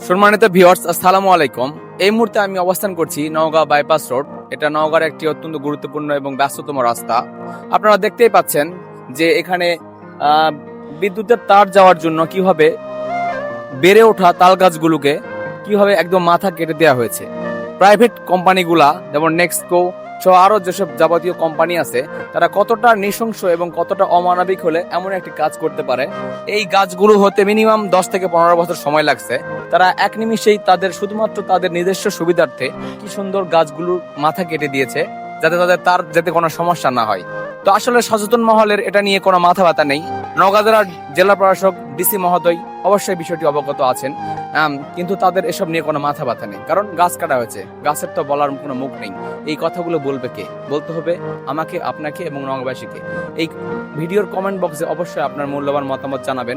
সম্মানিত ভিউয়ার্স, আসসালামু আলাইকুম। এই মুহূর্তে আমি অবস্থান করছি নওগাঁ বাইপাস রোড। এটা নওগাঁর একটি অত্যন্ত গুরুত্বপূর্ণ এবং ব্যস্ততম রাস্তা। আপনারা দেখতেই পাচ্ছেন যে এখানে বিদ্যুতের তার যাওয়ার জন্য কিভাবে বেড়ে ওঠা তাল গাছগুলোকে কিভাবে একদম মাথা কেটে দেওয়া হয়েছে। প্রাইভেট কোম্পানিগুলা যেমন নেক্সটকো সহ আরো যেসব যাবতীয় কোম্পানি আছে, তারা কতটা নৃশংস এবং কতটা অমানবিক হলে এমন একটি কাজ করতে পারে। এই গাছগুলো হতে মিনিমাম 10 থেকে 15 বছর সময় লাগছে। তারা এক নিমিষেই শুধুমাত্র তাদের নিজস্ব সুবিধার্থে কি সুন্দর গাছগুলোর মাথা কেটে দিয়েছে, যাতে তার যাতে কোনো সমস্যা না হয়। তো আসলে সচেতন মহলের এটা নিয়ে কোনো মাথা ব্যথা নেই। নওগাঁ জেলা প্রশাসক ডিসি মহোদয় অবশ্যই বিষয়টি অবগত আছেন, কিন্তু তাদের এসব নিয়ে কোনো মাথা ব্যথা নেই। কারণ গাছ কাটা হয়েছে, গাছের তো বলার কোনো মুখ নেই। এই কথাগুলো বলবে কে? বলতে হবে আমাকে, আপনাকে এবং নওগাঁবাসীকে। এই ভিডিওর কমেন্ট বক্সে অবশ্যই আপনার মূল্যবান মতামত জানাবেন।